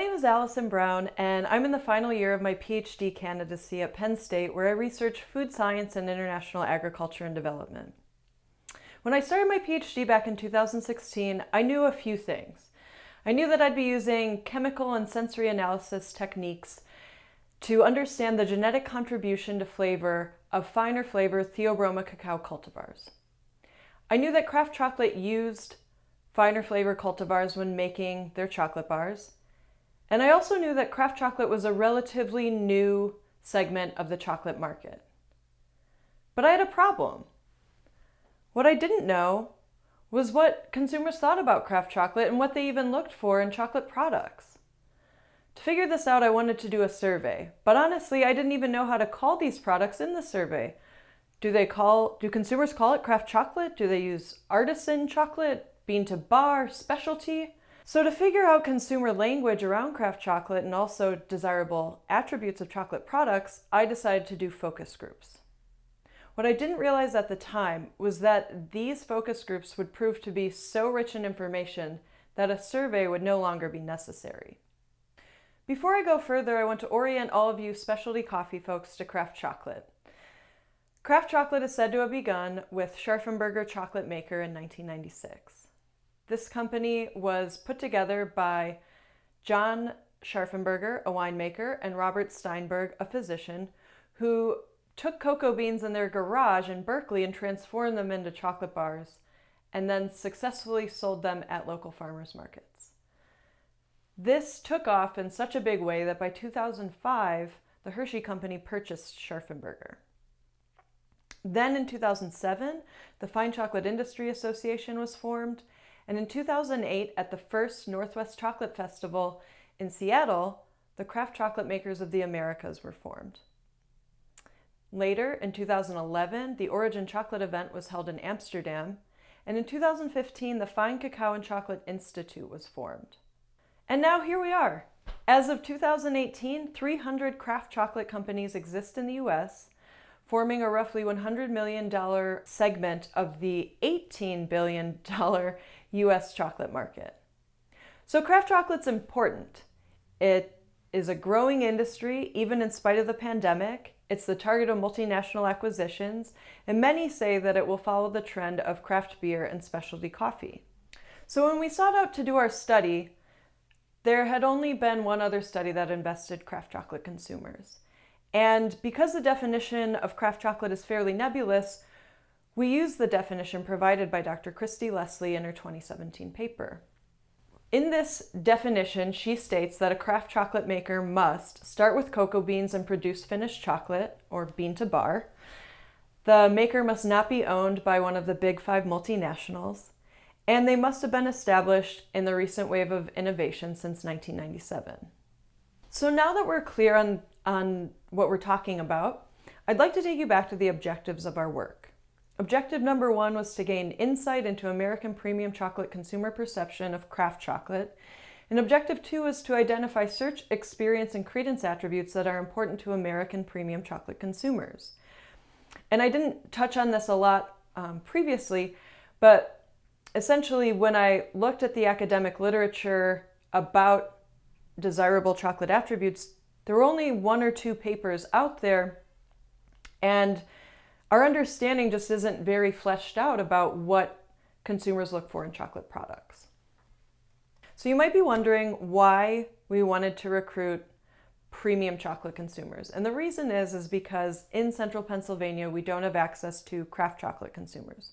name is Allison Brown, and I'm in the final year of my PhD candidacy at Penn State, where I research food science and international agriculture and development. When I started my PhD back in 2016, I knew a few things. I knew that I'd be using chemical and sensory analysis techniques to understand the genetic contribution to flavor of finer flavor Theobroma cacao cultivars. I knew that craft chocolate used finer flavor cultivars when making their chocolate bars. And I also knew that craft chocolate was a relatively new segment of the chocolate market. But I had a problem. What I didn't know was what consumers thought about craft chocolate and what they even looked for in chocolate products. To figure this out, I wanted to do a survey, but honestly, I didn't even know how to call these products in the survey. Do consumers call it craft chocolate? Do they use artisan chocolate, bean to bar, specialty? So to figure out consumer language around craft chocolate and also desirable attributes of chocolate products, I decided to do focus groups. What I didn't realize at the time was that these focus groups would prove to be so rich in information that a survey would no longer be necessary. Before I go further, I want to orient all of you specialty coffee folks to craft chocolate. Craft chocolate is said to have begun with Scharfenberger Chocolate Maker in 1996. This company was put together by John Scharfenberger, a winemaker, and Robert Steinberg, a physician, who took cocoa beans in their garage in Berkeley and transformed them into chocolate bars, and then successfully sold them at local farmers markets. This took off in such a big way that by 2005, the Hershey Company purchased Scharfenberger. Then in 2007, the Fine Chocolate Industry Association was formed, and in 2008, at the first Northwest Chocolate Festival in Seattle, the Craft Chocolate Makers of the Americas were formed. Later, in 2011, the Origin Chocolate event was held in Amsterdam, and in 2015, the Fine Cacao and Chocolate Institute was formed. And now here we are. As of 2018, 300 craft chocolate companies exist in the US, forming a roughly $100 million segment of the $18 billion US chocolate market. So craft chocolate's important. It is a growing industry, even in spite of the pandemic. It's the target of multinational acquisitions, and many say that it will follow the trend of craft beer and specialty coffee. So when we sought out to do our study, there had only been one other study that invested craft chocolate consumers. And because the definition of craft chocolate is fairly nebulous, we use the definition provided by Dr. Christy Leslie in her 2017 paper. In this definition, she states that a craft chocolate maker must start with cocoa beans and produce finished chocolate, or bean to bar. The maker must not be owned by one of the big five multinationals, and they must have been established in the recent wave of innovation since 1997. So now that we're clear on what we're talking about, I'd like to take you back to the objectives of our work. Objective number 1 was to gain insight into American premium chocolate consumer perception of craft chocolate, and objective 2 was to identify search, experience, and credence attributes that are important to American premium chocolate consumers. And I didn't touch on this a lot previously, but essentially when I looked at the academic literature about desirable chocolate attributes, there were only 1 or 2 papers out there, and our understanding just isn't very fleshed out about what consumers look for in chocolate products. So you might be wondering why we wanted to recruit premium chocolate consumers. And the reason is because in central Pennsylvania, we don't have access to craft chocolate consumers.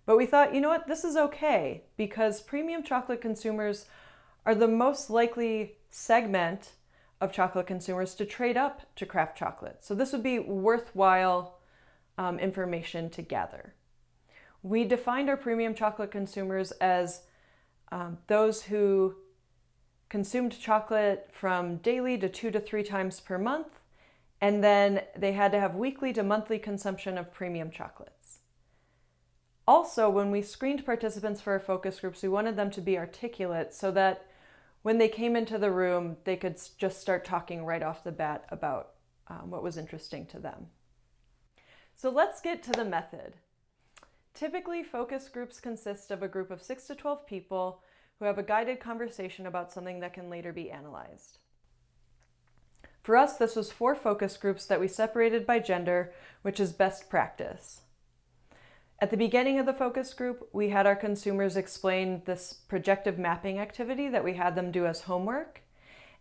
But we thought, you know what, this is okay, because premium chocolate consumers are the most likely segment of chocolate consumers to trade up to craft chocolate. So this would be worthwhile information to gather. We defined our premium chocolate consumers as those who consumed chocolate from daily to 2 to 3 times per month, and then they had to have weekly to monthly consumption of premium chocolates. Also, when we screened participants for our focus groups, we wanted them to be articulate so that when they came into the room, they could just start talking right off the bat about what was interesting to them. So let's get to the method. Typically, focus groups consist of a group of 6 to 12 people who have a guided conversation about something that can later be analyzed. For us, this was 4 focus groups that we separated by gender, which is best practice. At the beginning of the focus group, we had our consumers explain this projective mapping activity that we had them do as homework.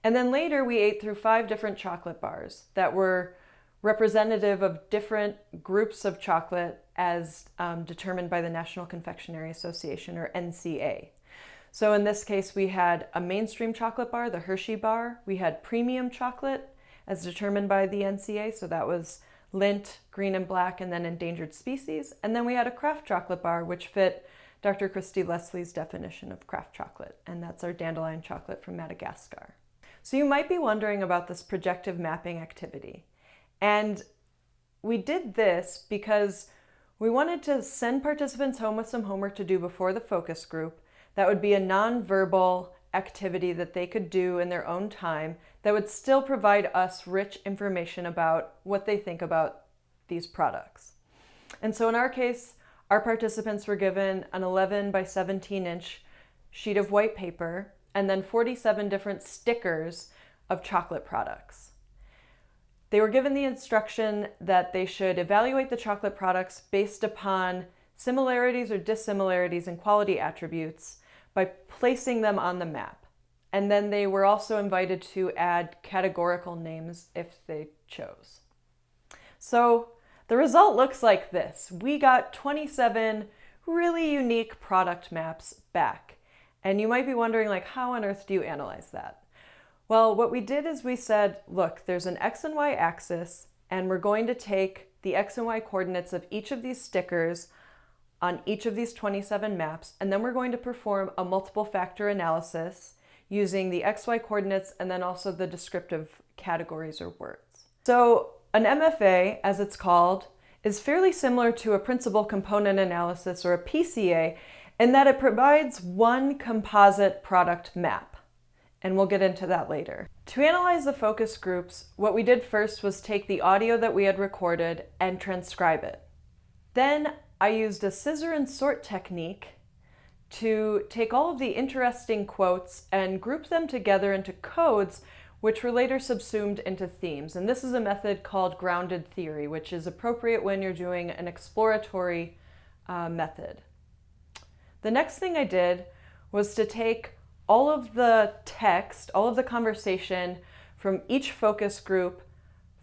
And then later we ate through 5 different chocolate bars that were representative of different groups of chocolate as determined by the National Confectionery Association, or NCA. So in this case, we had a mainstream chocolate bar, the Hershey bar. We had premium chocolate as determined by the NCA, so that was Lindt, green and black, and then endangered species. And then we had a craft chocolate bar, which fit Dr. Christy Leslie's definition of craft chocolate, and that's our dandelion chocolate from Madagascar. So you might be wondering about this projective mapping activity. And we did this because we wanted to send participants home with some homework to do before the focus group. That would be a nonverbal activity that they could do in their own time that would still provide us rich information about what they think about these products. And so in our case, our participants were given an 11 by 17 inch sheet of white paper and then 47 different stickers of chocolate products. They were given the instruction that they should evaluate the chocolate products based upon similarities or dissimilarities in quality attributes by placing them on the map. And then they were also invited to add categorical names if they chose. So the result looks like this. We got 27 really unique product maps back. And you might be wondering, like, how on earth do you analyze that? Well, what we did is we said, look, there's an X and Y axis, and we're going to take the X and Y coordinates of each of these stickers on each of these 27 maps, and then we're going to perform a multiple factor analysis using the XY coordinates and then also the descriptive categories or words. So an MFA, as it's called, is fairly similar to a principal component analysis, or a PCA, in that it provides one composite product map. And we'll get into that later. To analyze the focus groups, what we did first was take the audio that we had recorded and transcribe it. Then I used a scissor and sort technique to take all of the interesting quotes and group them together into codes, which were later subsumed into themes. And this is a method called grounded theory, which is appropriate when you're doing an exploratory method. The next thing I did was to take all of the text, all of the conversation from each focus group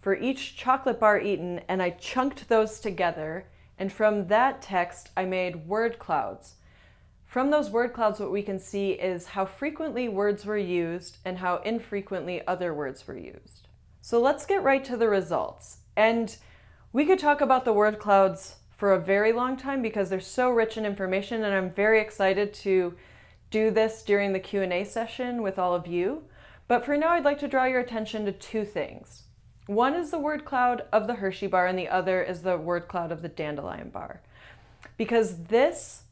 for each chocolate bar eaten, and I chunked those together. And from that text, I made word clouds. From those word clouds, what we can see is how frequently words were used and how infrequently other words were used. So let's get right to the results. And we could talk about the word clouds for a very long time because they're so rich in information, and I'm very excited to do this during the Q&A session with all of you. But for now, I'd like to draw your attention to 2 things. One is the word cloud of the Hershey bar, and the other is the word cloud of the dandelion bar. Because this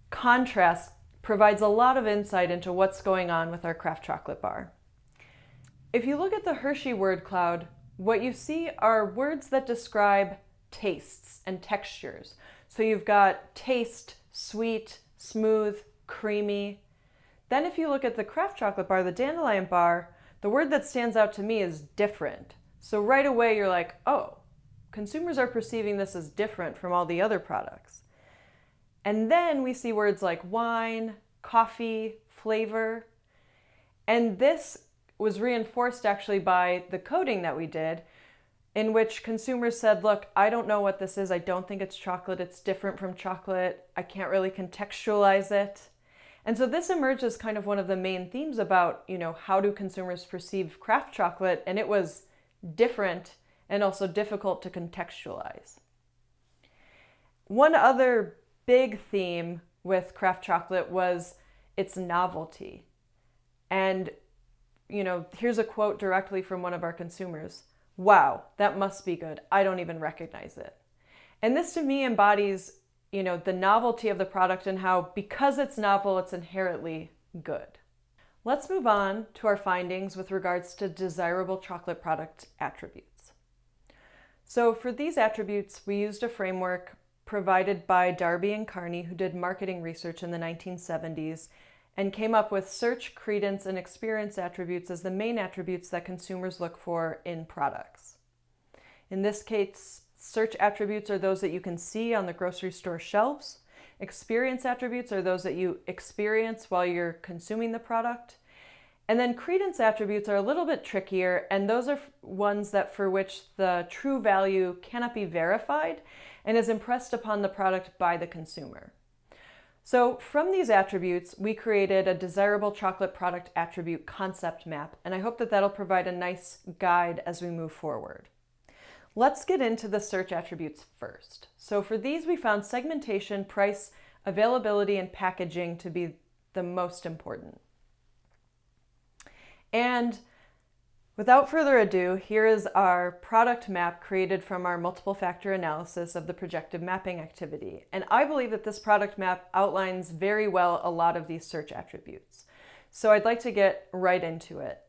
contrast provides a lot of insight into what's going on with our craft chocolate bar. If you look at the Hershey word cloud, what you see are words that describe tastes and textures. So you've got taste, sweet, smooth, creamy. Then if you look at the craft chocolate bar, the dandelion bar, the word that stands out to me is different. So right away you're like, oh, consumers are perceiving this as different from all the other products. And then we see words like wine, coffee, flavor. And this was reinforced actually by the coding that we did, in which consumers said, look, I don't know what this is. I don't think it's chocolate. It's different from chocolate. I can't really contextualize it. And so this emerged as kind of one of the main themes about, how do consumers perceive craft chocolate? And it was different and also difficult to contextualize. One other big theme with craft chocolate was its novelty. And, here's a quote directly from one of our consumers. Wow, that must be good. I don't even recognize it. And this to me embodies, the novelty of the product and how, because it's novel, it's inherently good. Let's move on to our findings with regards to desirable chocolate product attributes. So for these attributes, we used a framework provided by Darby and Carney, who did marketing research in the 1970s, and came up with search, credence, and experience attributes as the main attributes that consumers look for in products. In this case, search attributes are those that you can see on the grocery store shelves. Experience attributes are those that you experience while you're consuming the product. And then credence attributes are a little bit trickier, and those are ones that for which the true value cannot be verified and is impressed upon the product by the consumer. So from these attributes, we created a desirable chocolate product attribute concept map, and I hope that that'll provide a nice guide as we move forward. Let's get into the search attributes first. So for these, we found segmentation, price, availability, and packaging to be the most important. And without further ado, here is our product map created from our multiple factor analysis of the projective mapping activity. And I believe that this product map outlines very well a lot of these search attributes. So I'd like to get right into it.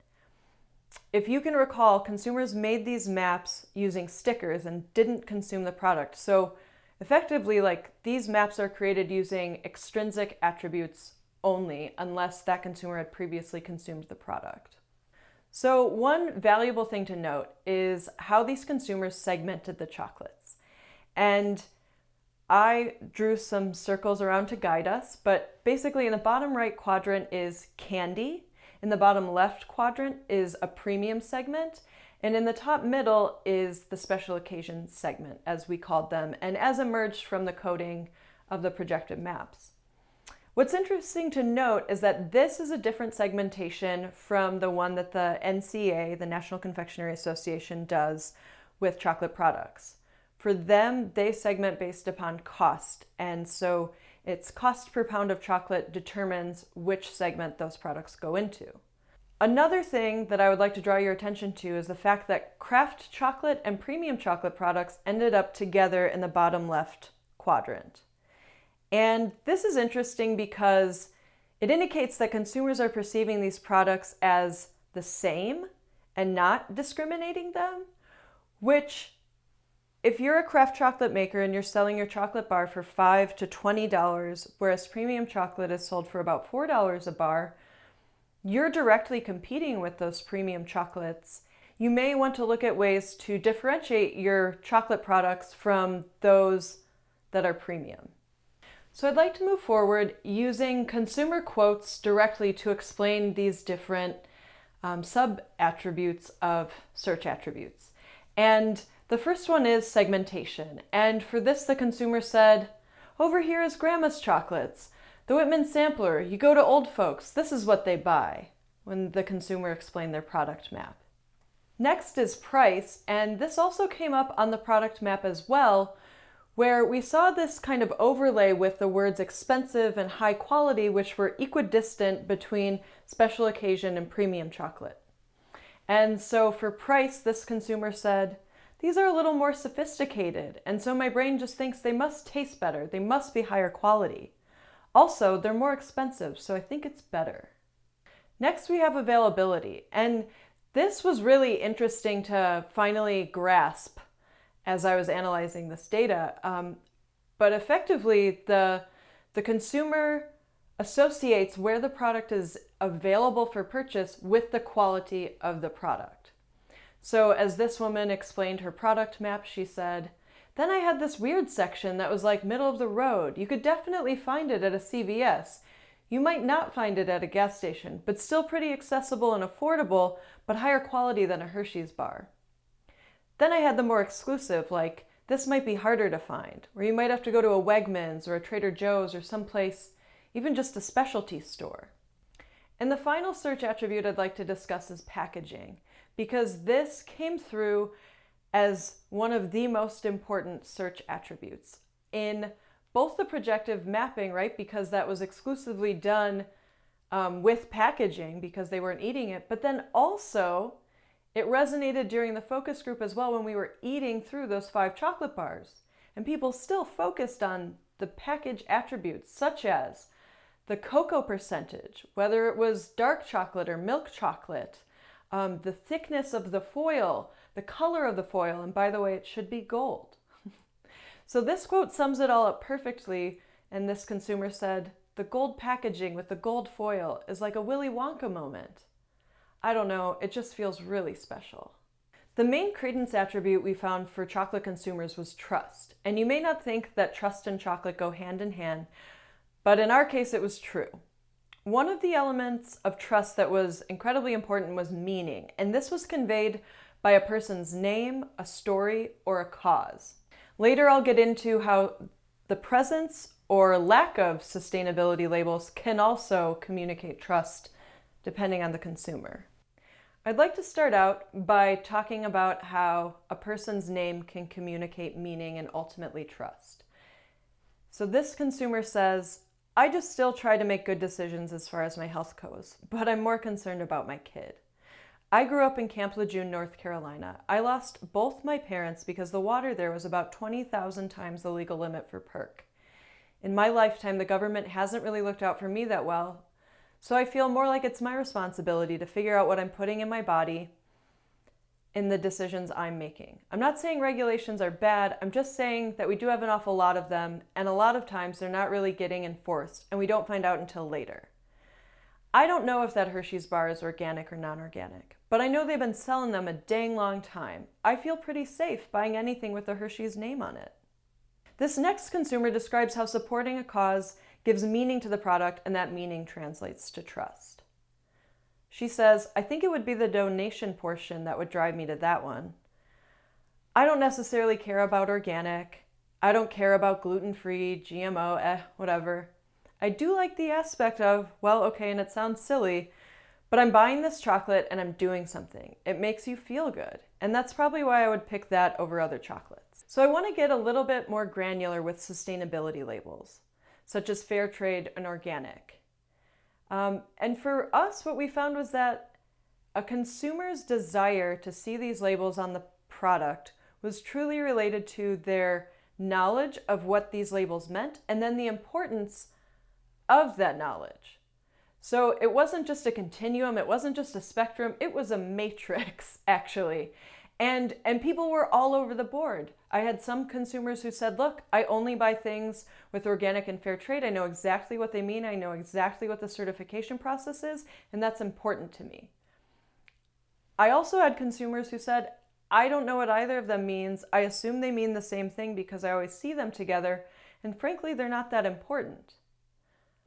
If you can recall, consumers made these maps using stickers and didn't consume the product. So effectively, these maps are created using extrinsic attributes only, unless that consumer had previously consumed the product. So one valuable thing to note is how these consumers segmented the chocolates. And I drew some circles around to guide us, but basically in the bottom right quadrant is candy, in the bottom left quadrant is a premium segment, and in the top middle is the special occasion segment, as we called them, and as emerged from the coding of the projective maps. What's interesting to note is that this is a different segmentation from the one that the NCA, the National Confectionery Association, does with chocolate products. For them, they segment based upon cost, and so its cost per pound of chocolate determines which segment those products go into. Another thing that I would like to draw your attention to is the fact that craft chocolate and premium chocolate products ended up together in the bottom left quadrant. And this is interesting because it indicates that consumers are perceiving these products as the same and not discriminating them, which, if you're a craft chocolate maker and you're selling your chocolate bar for $5 to $20, whereas premium chocolate is sold for about $4 a bar, you're directly competing with those premium chocolates. You may want to look at ways to differentiate your chocolate products from those that are premium. So I'd like to move forward using consumer quotes directly to explain these different sub-attributes of search attributes. And the first one is segmentation. And for this, the consumer said, "Over here is Grandma's chocolates. The Whitman sampler, you go to old folks, this is what they buy," when the consumer explained their product map. Next is price, and this also came up on the product map as well, where we saw this kind of overlay with the words expensive and high quality, which were equidistant between special occasion and premium chocolate. And so for price, this consumer said, "These are a little more sophisticated, and so my brain just thinks they must taste better, they must be higher quality. Also, they're more expensive, so I think it's better." Next, we have availability, and this was really interesting to finally grasp as I was analyzing this data. But effectively, the consumer associates where the product is available for purchase with the quality of the product. So as this woman explained her product map, she said, "Then I had this weird section that was like middle of the road. You could definitely find it at a CVS. You might not find it at a gas station, but still pretty accessible and affordable, but higher quality than a Hershey's bar. Then I had the more exclusive, like this might be harder to find, or you might have to go to a Wegmans or a Trader Joe's or someplace, even just a specialty store." And the final search attribute I'd like to discuss is packaging, because this came through as one of the most important search attributes in both the projective mapping, right, because that was exclusively done with packaging because they weren't eating it, but then also it resonated during the focus group as well when we were eating through those 5 chocolate bars. And people still focused on the package attributes, such as the cocoa percentage, whether it was dark chocolate or milk chocolate, the thickness of the foil, the color of the foil, and by the way, it should be gold. So this quote sums it all up perfectly, and this consumer said, the gold packaging with the gold foil is like a Willy Wonka moment. I don't know, it just feels really special. The main credence attribute we found for chocolate consumers was trust. And you may not think that trust and chocolate go hand in hand, but in our case it was true. One of the elements of trust that was incredibly important was meaning, and this was conveyed by a person's name, a story, or a cause. Later I'll get into how the presence or lack of sustainability labels can also communicate trust depending on the consumer. I'd like to start out by talking about how a person's name can communicate meaning and ultimately trust. So this consumer says, I just still try to make good decisions as far as my health goes, but I'm more concerned about my kid. I grew up in Camp Lejeune, North Carolina. I lost both my parents because the water there was about 20,000 times the legal limit for perk. In my lifetime, the government hasn't really looked out for me that well, so I feel more like it's my responsibility to figure out what I'm putting in my body in the decisions I'm making. I'm not saying regulations are bad, I'm just saying that we do have an awful lot of them, and a lot of times they're not really getting enforced, and we don't find out until later. I don't know if that Hershey's bar is organic or non-organic, but I know they've been selling them a dang long time. I feel pretty safe buying anything with the Hershey's name on it. This next consumer describes how supporting a cause gives meaning to the product, and that meaning translates to trust. She says, I think it would be the donation portion that would drive me to that one. I don't necessarily care about organic. I don't care about gluten-free, GMO, whatever. I do like the aspect of, well, okay, and it sounds silly, but I'm buying this chocolate and I'm doing something. It makes you feel good. And that's probably why I would pick that over other chocolates. So I want to get a little bit more granular with sustainability labels, such as fair trade and organic. And for us, what we found was that a consumer's desire to see these labels on the product was truly related to their knowledge of what these labels meant, and then the importance of that knowledge. So it wasn't just a continuum, it wasn't just a spectrum, it was a matrix, actually. And people were all over the board. I had some consumers who said, look, I only buy things with organic and fair trade. I know exactly what they mean. I know exactly what the certification process is, and that's important to me. I also had consumers who said, I don't know what either of them means. I assume they mean the same thing because I always see them together, and frankly, they're not that important.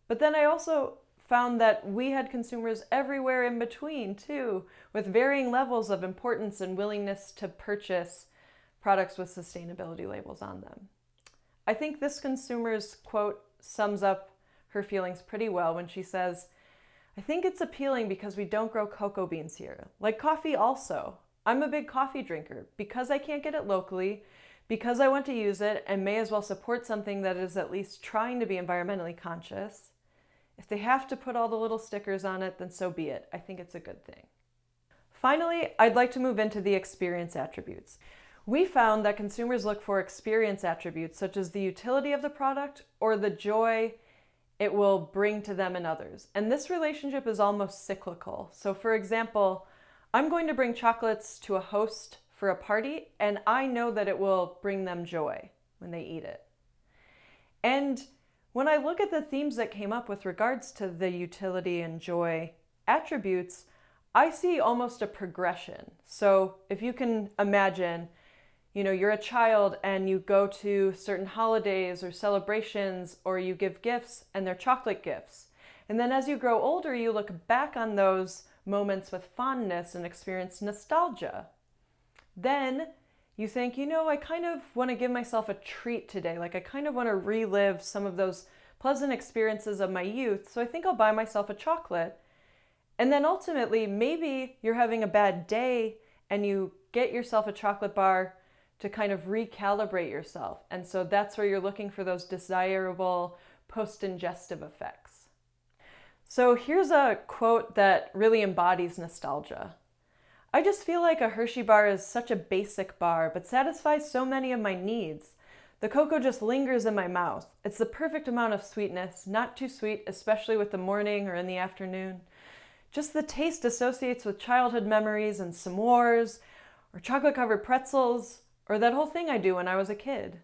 But then I also found that we had consumers everywhere in between too, with varying levels of importance and willingness to purchase products with sustainability labels on them. I think this consumer's quote sums up her feelings pretty well when she says, I think it's appealing because we don't grow cocoa beans here. Like coffee also. I'm a big coffee drinker. Because I can't get it locally, because I want to use it and may as well support something that is at least trying to be environmentally conscious. If they have to put all the little stickers on it, then so be it. I think it's a good thing. Finally, I'd like to move into the experience attributes. We found that consumers look for experience attributes such as the utility of the product or the joy it will bring to them and others. And this relationship is almost cyclical. So for example, I'm going to bring chocolates to a host for a party, and I know that it will bring them joy when they eat it. And when I look at the themes that came up with regards to the utility and joy attributes, I see almost a progression. So if you can imagine, you're a child and you go to certain holidays or celebrations, or you give gifts and they're chocolate gifts. And then as you grow older, you look back on those moments with fondness and experience nostalgia. Then you think, I kind of want to give myself a treat today. Like I kind of want to relive some of those pleasant experiences of my youth. So I think I'll buy myself a chocolate. And then ultimately, maybe you're having a bad day and you get yourself a chocolate bar to kind of recalibrate yourself. And so that's where you're looking for those desirable postingestive effects. So here's a quote that really embodies nostalgia. I just feel like a Hershey bar is such a basic bar, but satisfies so many of my needs. The cocoa just lingers in my mouth. It's the perfect amount of sweetness, not too sweet, especially with the morning or in the afternoon. Just the taste associates with childhood memories and s'mores, or chocolate-covered pretzels, or that whole thing I do when I was a kid.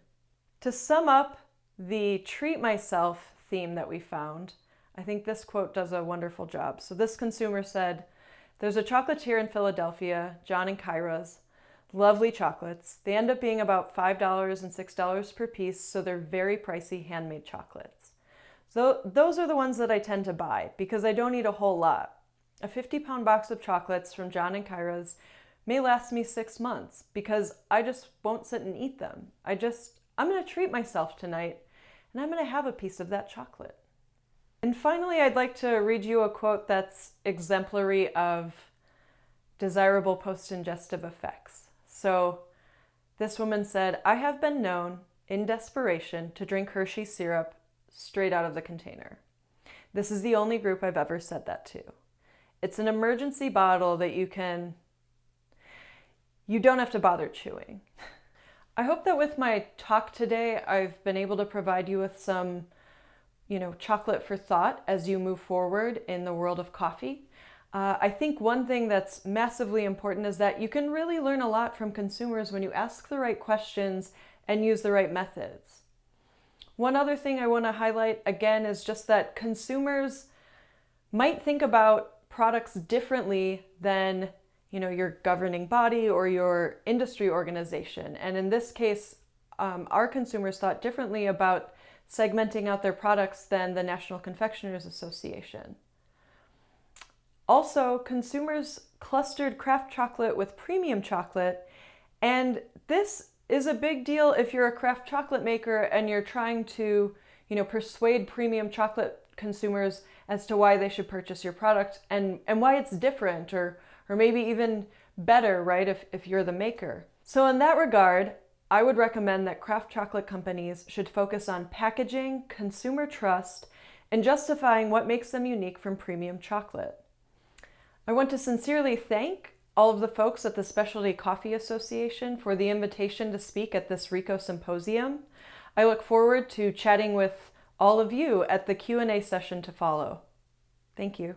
To sum up the treat myself theme that we found. I think this quote does a wonderful job. So this consumer said, "There's a chocolatier in Philadelphia, John and Kyra's. Lovely chocolates. They end up being about $5 and $6 per piece, so they're very pricey handmade chocolates. So those are the ones that I tend to buy because I don't eat a whole lot. A 50-pound box of chocolates from John and Kyra's may last me 6 months because I just won't sit and eat them. I'm going to treat myself tonight and I'm going to have a piece of that chocolate." And finally, I'd like to read you a quote that's exemplary of desirable postingestive effects. So this woman said, "I have been known, in desperation, to drink Hershey syrup straight out of the container. This is the only group I've ever said that to. It's an emergency bottle that you don't have to bother chewing." I hope that with my talk today, I've been able to provide you with some, chocolate for thought as you move forward in the world of coffee. I think one thing that's massively important is that you can really learn a lot from consumers when you ask the right questions and use the right methods. One other thing I want to highlight again is just that consumers might think about products differently than, your governing body or your industry organization. And in this case, our consumers thought differently about segmenting out their products than the National Confectioners Association. Also, consumers clustered craft chocolate with premium chocolate, and this is a big deal if you're a craft chocolate maker and you're trying to, persuade premium chocolate consumers as to why they should purchase your product and why it's different or maybe even better, right, if you're the maker. So in that regard, I would recommend that craft chocolate companies should focus on packaging, consumer trust, and justifying what makes them unique from premium chocolate. I want to sincerely thank all of the folks at the Specialty Coffee Association for the invitation to speak at this RICO Symposium. I look forward to chatting with all of you at the Q&A session to follow. Thank you.